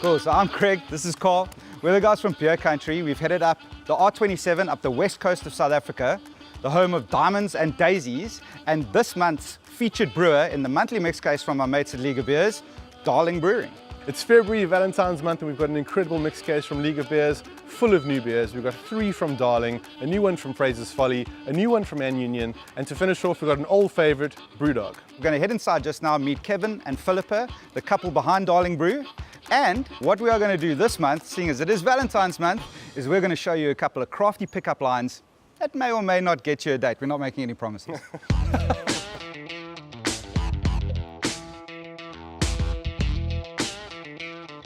Cool, so I'm Craig, this is Carl. We're the guys from Beer Country. We've headed up the R27 up the west coast of South Africa, the home of diamonds and daisies, and this month's featured brewer in the monthly mix case from our mates at League of Beers, Darling Brewing. It's February, Valentine's month, and we've got an incredible mix case from League of Beers, full of new beers. We've got 3 from Darling, a new one from Fraser's Folly, a new one from Ann Union, and to finish off, we've got an old favourite, Brewdog. We're going to head inside just now and meet Kevin and Philippa, the couple behind Darling Brew. And what we are going to do this month, seeing as it is Valentine's month, is we're going to show you a couple of crafty pickup lines that may or may not get you a date. We're not making any promises.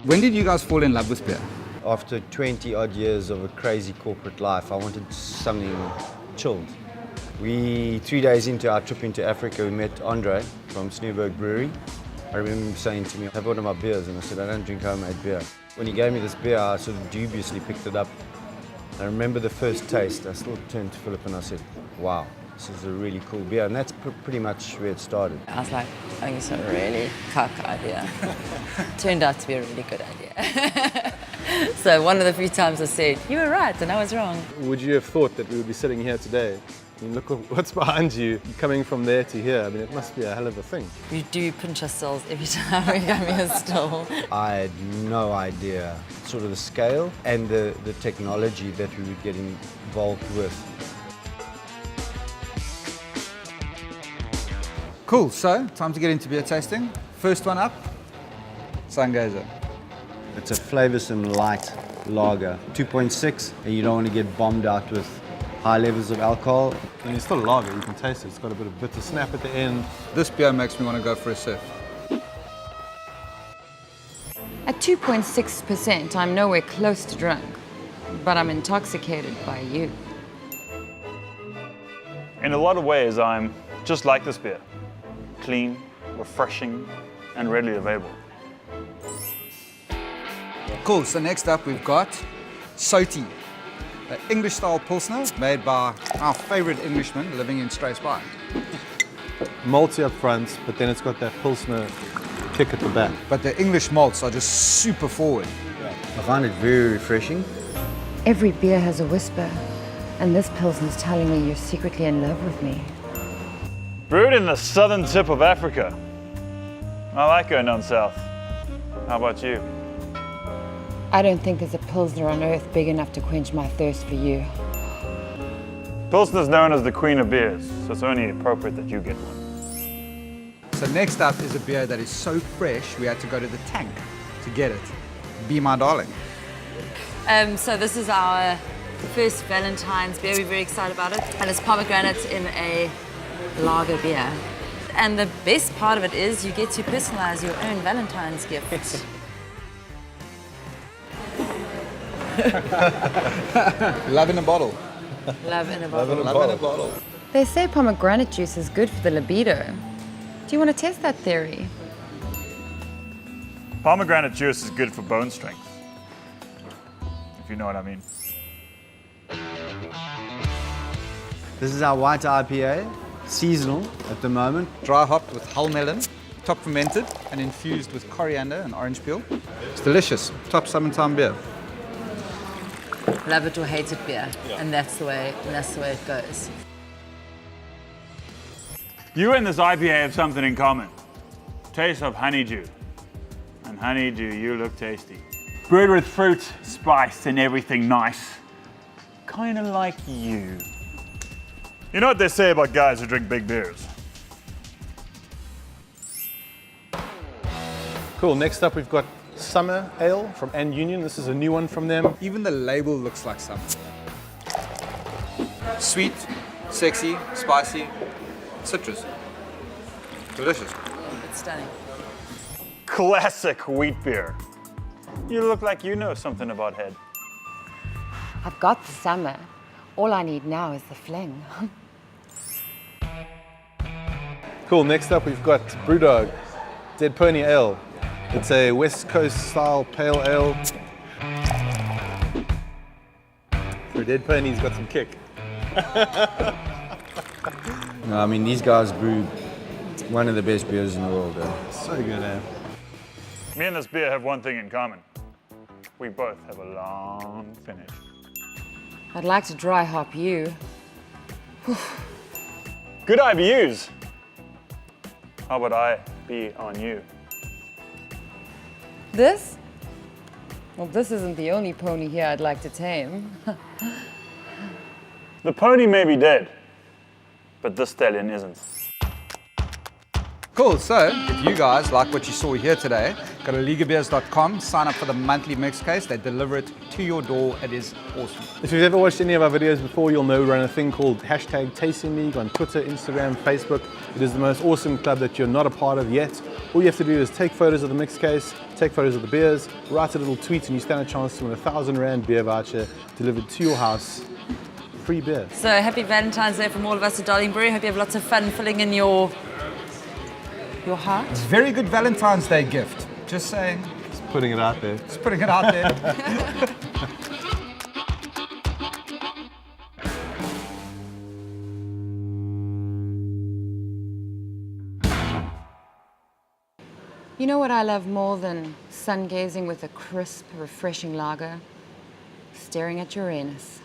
When did you guys fall in love with beer? After 20 odd years of a crazy corporate life, I wanted something chilled. 3 days into our trip into Africa, we met Andre from Sneeuwberg Brewery. I remember him saying to me, have one of my beers, and I said, I don't drink homemade beer. When he gave me this beer, I sort of dubiously picked it up. I remember the first taste. I still turned to Philip and I said, wow, this is a really cool beer. And that's pretty much where it started. I was like, I think it's a really cock idea. Turned out to be a really good idea. So one of the few times I said, you were right and I was wrong. Would you have thought that we would be sitting here today? I mean, look what's behind you, coming from there to here. I mean, it must be a hell of a thing. We do pinch ourselves every time we come here still. I had no idea sort of the scale and the technology that we would get involved with. Cool, so time to get into beer tasting. First one up, Sungazer. It's a flavoursome light lager, 2.6, and you don't want to get bombed out with high levels of alcohol. And it's still a lager, you can taste it. It's got a bit of bitter snap at the end. This beer makes me want to go for a sip. At 2.6%, I'm nowhere close to drunk, but I'm intoxicated by you. In a lot of ways, I'm just like this beer. Clean, refreshing, and readily available. Cool, so next up we've got Soti, an English-style Pilsner made by our favourite Englishman living in Struisbaai. Malty up front, but then it's got that Pilsner kick at the back. But the English malts are just super forward. I find it very refreshing. Every beer has a whisper, and this Pilsner's telling me you're secretly in love with me. Brewed in the southern tip of Africa. I like going down south. How about you? I don't think there's a Pilsner on earth big enough to quench my thirst for you. Pilsner's known as the queen of beers, so it's only appropriate that you get one. So next up is a beer that is so fresh we had to go to the tank to get it. Be My Darling. So this is our first Valentine's beer. We're very excited about it. And it's pomegranate in a lager beer. And the best part of it is you get to personalize your own Valentine's gift. Love in a bottle. Love in a bottle. Love in a bottle. They say pomegranate juice is good for the libido. Do you want to test that theory? Pomegranate juice is good for bone strength, if you know what I mean. This is our white IPA, seasonal at the moment. Dry hopped with hull melon, top fermented and infused with coriander and orange peel. It's delicious. Top summertime beer. Love it or hate it beer. And that's the way it goes. You and this IPA have something in common. Taste of honeydew. And honeydew, you look tasty. Brewed with fruit, spice, and everything nice. Kind of like you. You know what they say about guys who drink big beers? Cool, next up we've got Summer Ale from Ann Union. This is a new one from them. Even the label looks like summer. Sweet, sexy, spicy, citrus. Delicious. It's stunning. Classic wheat beer. You look like you know something about head. I've got the summer. All I need now is the fling. Cool, next up we've got Brewdog, Dead Pony Ale. It's a West Coast style pale ale. For Dead Pony's got some kick. No, I mean, these guys brew one of the best beers in the world. So good, eh? Me and this beer have one thing in common. We both have a long finish. I'd like to dry hop you. Good IBUs. How about I be on you? This? Well, this isn't the only pony here I'd like to tame. The pony may be dead, but this stallion isn't. Cool, so if you guys like what you saw here today, go to leagueofbeers.com, sign up for the monthly mix case, they deliver it to your door, it is awesome. If you've ever watched any of our videos before, you'll know we run a thing called #TastingLeague on Twitter, Instagram, Facebook. It is the most awesome club that you're not a part of yet. All you have to do is take photos of the mix case, take photos of the beers, write a little tweet, and you stand a chance to win a R1,000 beer voucher delivered to your house. Free beer. So happy Valentine's Day from all of us at Darling Brew. Hope you have lots of fun filling in your heart. Very good Valentine's Day gift, just saying. Just putting it out there. Just putting it out there. You know what I love more than sun gazing with a crisp, refreshing lager? Staring at Uranus.